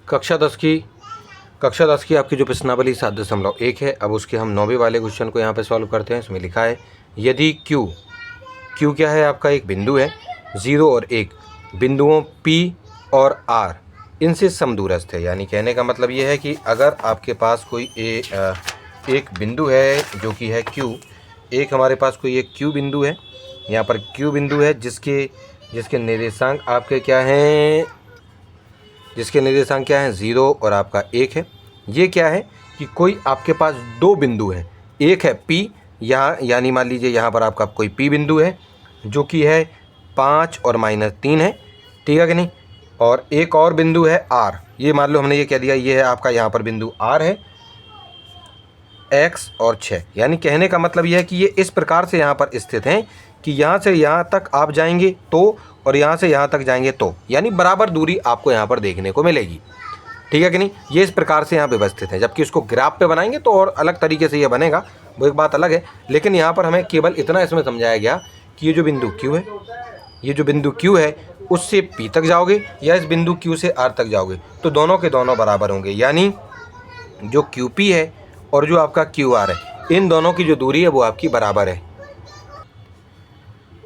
कक्षा 10 की आपकी जो प्रश्नावली 7.1 है। अब उसके हम 9वें वाले क्वेश्चन को यहाँ पे सॉल्व करते हैं। इसमें लिखा है यदि Q क्या है आपका एक बिंदु है, 0 और 1 बिंदुओं P और R इनसे समदूरस्थ है। यानी कहने का मतलब ये है कि अगर आपके पास कोई एक बिंदु है जो कि है Q, एक हमारे पास कोई एक Q बिंदु है, यहाँ पर Q बिंदु है जिसके निर्देशांक आपके क्या हैं, जिसके निर्देशांक क्या हैं 0 और आपका 1 है। ये क्या है कि कोई आपके पास दो बिंदु है, एक है P यहाँ, यानी मान लीजिए यहाँ पर आपका कोई P बिंदु है जो कि है 5 और -3 है, ठीक है कि नहीं। और एक और बिंदु है R, ये मान लो हमने ये कह दिया ये है आपका यहाँ पर बिंदु R है, x और 6। यानी कहने का मतलब ये है कि ये इस प्रकार से यहाँ पर स्थित हैं कि यहाँ से यहाँ तक आप जाएंगे तो, और यहाँ से यहाँ तक जाएंगे तो, यानी बराबर दूरी आपको यहाँ पर देखने को मिलेगी, ठीक है कि नहीं। ये इस प्रकार से यहाँ व्यवस्थित है। जबकि इसको ग्राफ पे बनाएंगे तो और अलग तरीके से ये बनेगा, वो एक बात अलग है। लेकिन यहाँ पर हमें केवल इतना इसमें समझाया गया कि ये जो बिंदु Q है, ये जो बिंदु Q है उससे P तक जाओगे या इस बिंदु Q से R तक जाओगे तो दोनों के दोनों बराबर होंगे। यानी जो QP है और जो आपका QR है, इन दोनों की जो दूरी है वो आपकी बराबर है।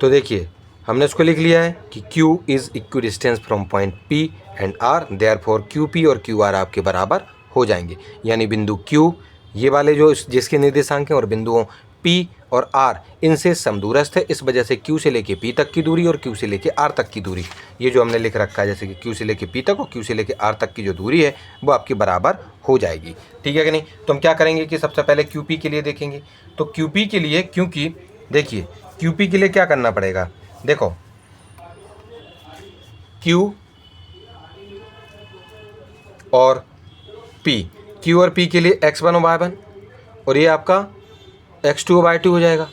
तो देखिए हमने इसको लिख लिया है कि Q is equi distance from point P and R, therefore QP और QR आपके बराबर हो जाएंगे। यानी बिंदु Q ये वाले जो जिसके निर्देशांक हैं और बिंदुओं P और R इनसे समदूरस्थ है। इस वजह से Q से लेके P तक की दूरी और Q से लेके R तक की दूरी, ये जो हमने लिख रखा है जैसे कि Q से लेके P तक और Q से लेके R तक की जो दूरी है वो आपकी बराबर हो जाएगी, ठीक है कि नहीं। तो हम क्या करेंगे कि सबसे पहले QP के लिए देखेंगे। तो QP के लिए, क्योंकि देखिए QP के लिए क्या करना पड़ेगा, देखो Q और Q और P के लिए x1 और y1 और ये आपका x2 और y2 हो जाएगा।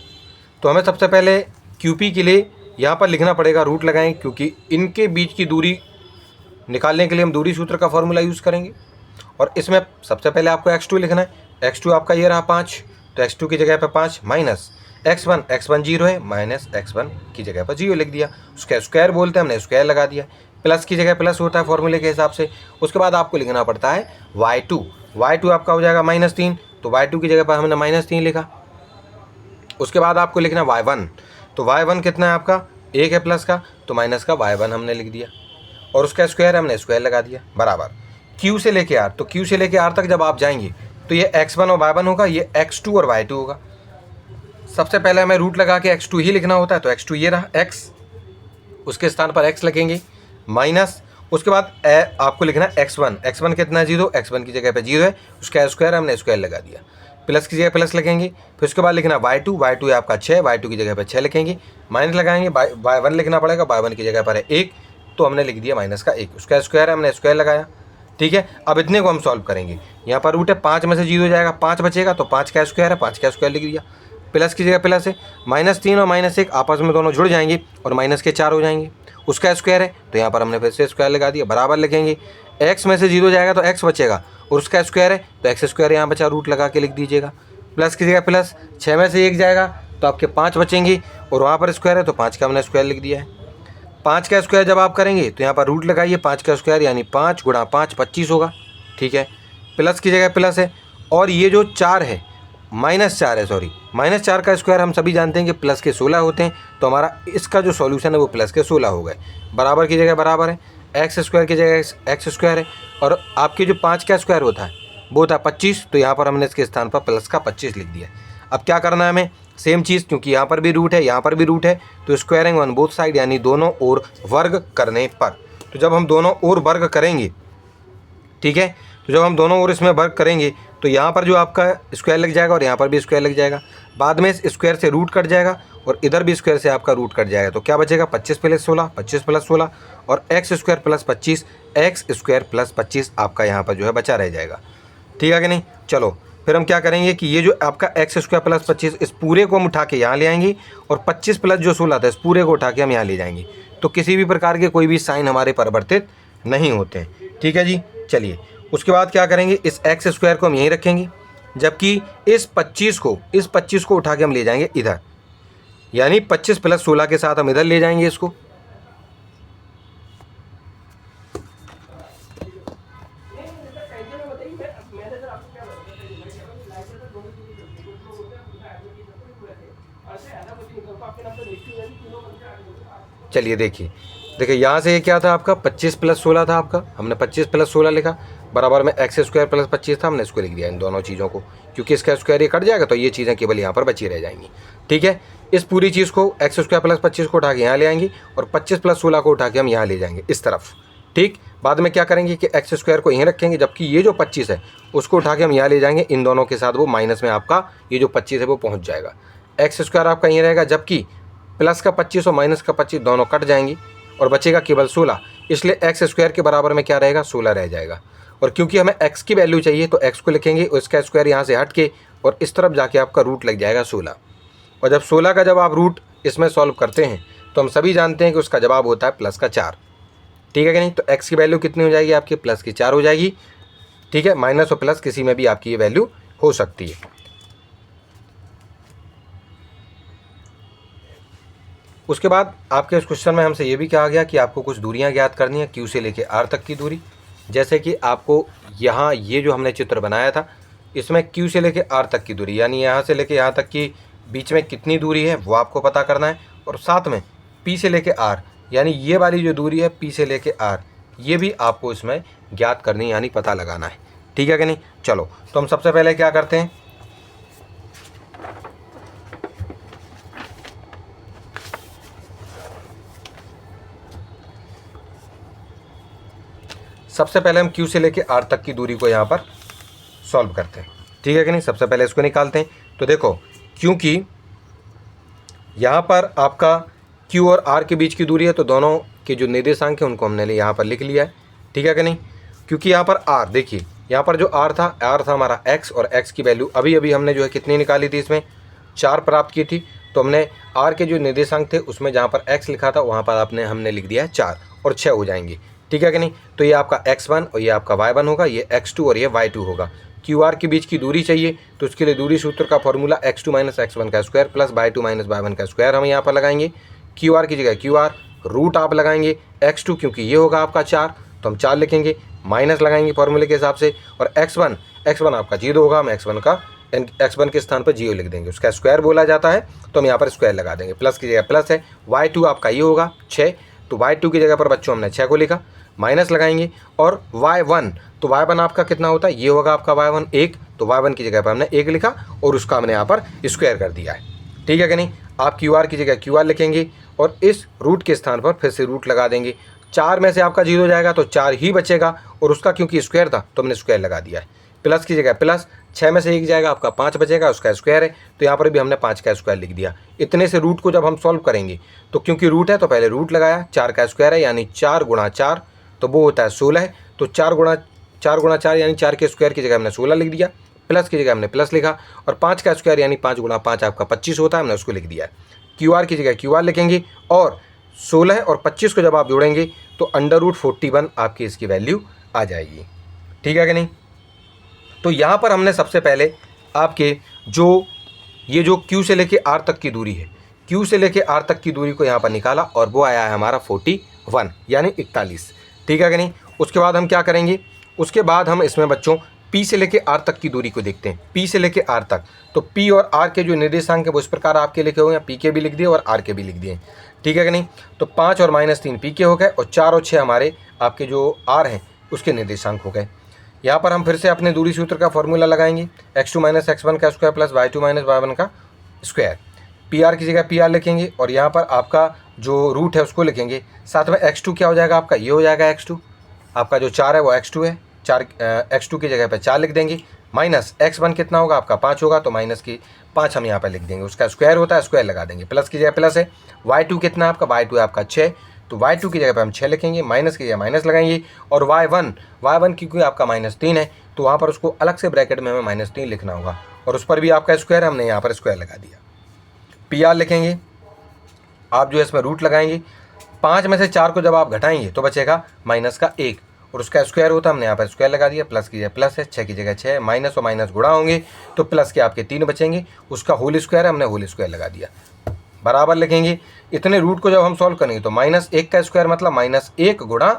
तो हमें सबसे पहले QP के लिए यहाँ पर लिखना पड़ेगा, रूट लगाएंगे, क्योंकि इनके बीच की दूरी निकालने के लिए हम दूरी सूत्र का फॉर्मूला यूज़ करेंगे। और इसमें सबसे पहले आपको x2 लिखना है। x2 आपका ये रहा 5, तो x2 की जगह पर 5 माइनस x1 0 है, माइनस x1 की जगह पर 0 लिख दिया। उसका स्क्वायर बोलते हैं, हमने स्क्वायर लगा दिया। प्लस की जगह प्लस होता है फॉर्मूले के हिसाब से। उसके बाद आपको लिखना पड़ता है y2 आपका हो जाएगा -3, तो y2 की जगह पर हमने -3 लिखा। उसके बाद आपको लिखना y1, तो y1 कितना है आपका 1 है प्लस का, तो माइनस का y1 हमने लिख दिया और उसका स्क्वायर हमने स्क्वायर लगा दिया बराबर Q से लेके R। तो Q से लेके R तक जब आप जाएंगे तो ये x1 और y1 होगा, ये x2 और y2 होगा। सबसे पहले हमें रूट लगा के x2 ही लिखना होता है, तो x2 ये रहा, x उसके स्थान पर x लिखेंगे माइनस, उसके बाद आपको लिखना है x1 कितना है 0, x1 की जगह पे 0 है, उसका स्क्वायर हमने स्क्वायर लगा दिया। प्लस की जगह प्लस लिखेंगे, फिर उसके बाद लिखना y2 है आपका 6, y2 की जगह पे 6 लिखेंगे, माइनस लगाएंगे, y1 लिखना पड़ेगा, y1 की जगह पर है 1, तो हमने लिख दिया माइनस का 1, उसका स्क्वायर हमने स्क्वायर लगाया, ठीक है। अब इतने को हम सॉल्व करेंगे। यहाँ पर रूट है 5 में से 0 जाएगा, 5 बचेगा, तो 5 का स्क्वायर है, 5 का स्क्वायर लिख दिया। प्लस की जगह प्लस है, -3 और -1 आपस में दोनों जुड़ जाएंगे और माइनस के 4 हो जाएंगे। उसका स्क्वायर है, तो यहाँ पर हमने फिर से स्क्वायर लगा दिया, बराबर लिखेंगे। x में से 0 जाएगा तो x बचेगा और उसका स्क्वायर है, तो x स्क्वायर यहाँ बचा, रूट लगा के लिख दीजिएगा। प्लस की जगह प्लस, 6 में से 1 जाएगा तो आपके 5 बचेंगे और वहाँ पर स्क्वायर है, तो 5 का हमने स्क्वायर लिख दिया है। 5 का स्क्वायर जब आप करेंगे तो यहाँ पर रूट लगाइए, 5 का स्क्वायर यानी 5 गुणा 5 25 होगा, ठीक है। प्लस की जगह प्लस है, और ये जो 4 है -4 है, सॉरी -4 का स्क्वायर हम सभी जानते हैं कि प्लस के 16 होते हैं, तो हमारा इसका जो सॉल्यूशन है वो प्लस के 16 हो गए। बराबर की जगह बराबर है, एक्स स्क्वायर की जगह एक्स स्क्वायर है, और आपके जो 5 का स्क्वायर होता है वो होता है 25, तो यहाँ पर हमने इसके स्थान पर प्लस का 25 लिख दिया। अब क्या करना है हमें, सेम चीज़, क्योंकि यहाँ पर भी रूट है यहाँ पर भी रूट है, तो स्क्वायरिंग ऑन बोथ साइड, यानी दोनों ओर वर्ग करने पर। तो जब हम दोनों ओर वर्ग करेंगे, ठीक है, तो जब हम दोनों ओर इसमें वर्ग करेंगे तो यहाँ पर जो आपका स्क्वायर लग जाएगा और यहाँ पर भी स्क्वायर लग जाएगा। बाद में इस स्क्वायर से रूट कट जाएगा और इधर भी स्क्वायर से आपका रूट कट जाएगा, तो क्या बचेगा 25 प्लस 16, 25 प्लस 16 और x square plus 25, x square plus 25 आपका यहाँ पर जो है बचा रह जाएगा, ठीक है कि नहीं। चलो फिर हम क्या करेंगे कि ये जो आपका एक्स स्क्वायर प्लस 25 इस पूरे को हम उठा के यहाँ ले आएंगे और 25 प्लस जो 16 था इस पूरे को उठा के हम यहाँ ले जाएंगे, तो किसी भी प्रकार के कोई भी साइन हमारे परिवर्तित नहीं होते हैं, ठीक है जी। चलिए उसके बाद क्या करेंगे, इस एक्स स्क्वायर को हम यहीं रखेंगे, जबकि इस 25 को उठा के हम ले जाएंगे इधर, यानी 25 प्लस 16 के साथ हम इधर ले जाएंगे इसको, चलिए देखिए यहाँ से ये क्या था आपका 25 + 16 था आपका, हमने 25 + 16 लिखा, बराबर में x² + 25 था, हमने इसको लिख दिया इन दोनों चीज़ों को, क्योंकि इसका स्क्वायर ये कट जाएगा तो ये चीज़ें केवल यहाँ पर बची रह जाएंगी। ठीक है, इस पूरी चीज़ को x² + 25 को उठा के यहाँ ले आएंगे और 25 + 16 को उठा के हम यहाँ ले जाएंगे इस तरफ। ठीक, बाद में क्या करेंगे कि x² को यहीं रखेंगे, जबकि ये जो 25 है उसको उठा के हम यहाँ ले जाएंगे, इन दोनों के साथ वो माइनस में आपका ये जो 25 है वो पहुँच जाएगा। x² आपका यहीं रहेगा, जबकि प्लस का 25 और माइनस का 25 दोनों कट जाएंगी और बचेगा केवल 16, इसलिए x² के बराबर में क्या रहेगा 16 रह जाएगा। और क्योंकि हमें x की वैल्यू चाहिए तो x को लिखेंगे और इसका स्क्वायर यहाँ से हट के और इस तरफ जाके आपका रूट लग जाएगा 16। और जब 16 का जब आप रूट इसमें सॉल्व करते हैं तो हम सभी जानते हैं कि उसका जवाब होता है +4। ठीक है कि नहीं, तो x की वैल्यू कितनी हो जाएगी आपकी +4 हो जाएगी। ठीक है, माइनस और प्लस किसी में भी आपकी ये वैल्यू हो सकती है। उसके बाद आपके इस क्वेश्चन में हमसे ये भी कहा गया कि आपको कुछ दूरियां ज्ञात करनी है Q से लेके R तक की दूरी। जैसे कि आपको यहाँ ये जो हमने चित्र बनाया था इसमें Q से लेके R तक की दूरी, यानी यहाँ से लेके यहाँ तक की बीच में कितनी दूरी है वो आपको पता करना है, और साथ में P से लेके R, यानी ये वाली जो दूरी है P से लेके R, ये भी आपको इसमें ज्ञात करनी यानी पता लगाना है। ठीक है कि नहीं, चलो तो हम सबसे पहले क्या करते हैं, सबसे पहले हम Q से लेके R तक की दूरी को यहाँ पर सॉल्व करते हैं। ठीक है कि नहीं, सबसे पहले इसको निकालते हैं। तो देखो, क्योंकि यहाँ पर आपका Q और R के बीच की दूरी है तो दोनों के जो निर्देशांक हैं उनको हमने यहाँ पर लिख लिया है। ठीक है कि नहीं, क्योंकि यहाँ पर R, देखिए यहाँ पर जो R था हमारा x, और x की वैल्यू अभी अभी हमने जो है कितनी निकाली थी, इसमें 4 प्राप्त की थी। तो हमने R के जो निर्देशांक थे उसमें जहाँ पर x लिखा था वहाँ पर हमने लिख दिया है 4 और 6 हो जाएंगे। ठीक है कि नहीं, तो ये आपका x1 और ये आपका y1 होगा, ये x2 और ये y2 होगा। QR के बीच की दूरी चाहिए तो उसके लिए दूरी सूत्र का फॉर्मूला x2 - x1 का स्क्वायर प्लस y2 - y1 का स्क्वायर हम यहाँ पर लगाएंगे। QR की जगह QR, रूट आप लगाएंगे x2, क्योंकि ये होगा आपका 4 तो हम 4 लिखेंगे, माइनस लगाएंगे फॉर्मूले के हिसाब से, और x1 आपका 0 होगा, हम x1 के स्थान पर 0 लिख देंगे, उसका स्क्वायर बोला जाता है तो हम यहाँ पर स्क्वायर लगा देंगे, प्लस की जगह प्लस है। y2 आपका ये होगा 6, तो y2 की जगह पर बच्चों हमने 6 को लिखा, माइनस लगाएंगे, और y1, तो y1 आपका कितना होता है, ये होगा आपका y1 1, तो y1 की जगह पर हमने 1 लिखा और उसका हमने यहाँ पर स्क्वायर कर दिया है। ठीक है कि नहीं, आप QR की जगह QR लिखेंगे और इस रूट के स्थान पर फिर से रूट लगा देंगे। 4 में से आपका 0 जाएगा तो 4 ही बचेगा, और उसका क्योंकि स्क्वायर था तो हमने स्क्वायर लगा दिया है। प्लस की जगह प्लस, 6 में से 1 जाएगा आपका 5 बचेगा, उसका स्क्वायर है, तो यहाँ पर भी हमने 5 का स्क्वायर लिख दिया। इतने से रूट को जब हम सॉल्व करेंगे तो क्योंकि रूट है तो पहले रूट लगाया, 4 का स्क्वायर है यानी 4 × 4 तो वो होता है 16, तो 4 × 4 यानी 4 के स्क्वायर की जगह हमने 16 लिख दिया, प्लस की जगह हमने प्लस लिखा, और 5 का स्क्वायर यानी 5 × 5 आपका 25 होता है, हमने उसको लिख दिया है। QR की जगह QR लिखेंगे, और 16 और 25 को जब आप जोड़ेंगे तो √41 आपकी इसकी वैल्यू आ जाएगी। ठीक है कि नहीं, तो यहाँ पर हमने सबसे पहले आपके ये जो Q से लेके R तक की दूरी है, Q से लेके R तक की दूरी को यहाँ पर निकाला और वो आया है हमारा 41 यानी 41। ठीक है कि नहीं, उसके बाद हम क्या करेंगे, उसके बाद हम इसमें बच्चों P से लेके R तक की दूरी को देखते हैं। P से लेके R तक, तो P और R के जो निर्देशांक है वो इस प्रकार आपके लिखे हुए हैं, P के भी लिख दिए और R के भी लिख दिए। ठीक है कि नहीं, तो 5 और -3 P के हो गए, और 4 और 6 हमारे आपके जो R हैं उसके निर्देशांक हो गए। यहाँ पर हम फिर से अपने दूरी सूत्र का फॉर्मूला लगाएंगे, x2 - x1 का स्क्वायर प्लस y2 - y1 का स्क्वायर। PR की जगह PR लिखेंगे, और यहाँ पर आपका जो रूट है उसको लिखेंगे, साथ में x2 क्या हो जाएगा आपका, ये हो जाएगा x2, आपका जो 4 है वो x2 है, 4 x2 की जगह पर 4 लिख देंगे, माइनस x1 कितना होगा आपका 5 होगा, तो माइनस की 5 हम यहाँ पर लिख देंगे, उसका स्क्वायर होता है, स्क्वायर लगा देंगे, प्लस की जगह प्लस है। y2 कितना आपका, y2 है आपका 6, तो y2 की जगह पर हम 6 लिखेंगे, माइनस की जगह माइनस लगाएंगे, और y1 क्योंकि आपका -3 है तो वहाँ पर उसको अलग से ब्रैकेट में हमें -3 लिखना होगा, और उस पर भी आपका स्क्वायर हमने यहाँ पर स्क्वायर लगा दिया। PR लिखेंगे, आप जो है इसमें रूट लगाएंगे, 5 में से 4 को जब आप घटाएंगे तो बचेगा -1, और उसका स्क्वायर होता है, हमने यहाँ पर स्क्वायर लगा दिया, प्लस की जगह प्लस है, 6 की जगह 6, माइनस और माइनस गुणा होंगे तो प्लस के आपके 3 बचेंगे, उसका होल स्क्वायर है, हमने होल स्क्वायर लगा दिया, बराबर लिखेंगे। इतने रूट को जब हम सॉल्व करेंगे तो -1 का स्क्वायर मतलब -1 गुणा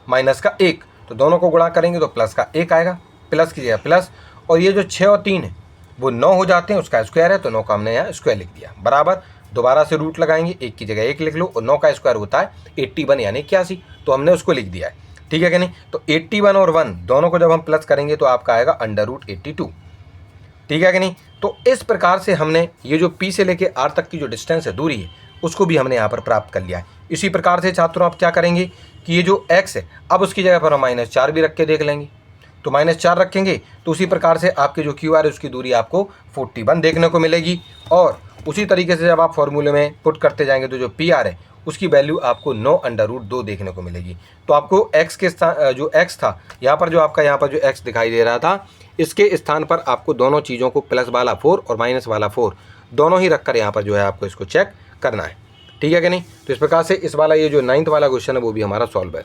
-1, तो दोनों को गुणा करेंगे तो प्लस का 1 आएगा, प्लस की जगह प्लस, और ये जो 6 और 3 है वो 9 हो जाते हैं, उसका स्क्वायर है तो 9 का हमने यहाँ स्क्वायर लिख दिया, बराबर दोबारा से रूट लगाएंगे, 1 की जगह 1 लिख लो, और 9 का स्क्वायर होता है 81 यानी 81, तो हमने उसको लिख दिया है। ठीक है कि नहीं। तो 81 और 1 दोनों को जब हम प्लस करेंगे तो आपका आएगा √82। ठीक है कि नहीं। तो इस प्रकार से हमने ये जो P से लेके R तक की जो डिस्टेंस है, दूरी है, उसको भी हमने यहाँ पर प्राप्त कर लिया है। इसी प्रकार से छात्रों आप क्या करेंगे कि ये जो x है, अब उसकी जगह पर हम -4 भी रख के देख लेंगे। तो -4 रखेंगे तो उसी प्रकार से आपके जो QR है उसकी दूरी आपको 41 देखने को मिलेगी। और उसी तरीके से जब आप फॉर्मूले में पुट करते जाएंगे तो जो PR है उसकी वैल्यू आपको 9√2 देखने को मिलेगी। तो आपको x के स्थान जो x था यहाँ पर, जो आपका यहाँ पर जो x दिखाई दे रहा था, इसके स्थान पर आपको दोनों चीज़ों को प्लस वाला 4 और माइनस वाला 4 दोनों ही रखकर यहाँ पर जो है आपको इसको चेक करना है। ठीक है कि नहीं। तो इस प्रकार से इस वाला ये जो 9th वाला क्वेश्चन है वो भी हमारा सॉल्व है।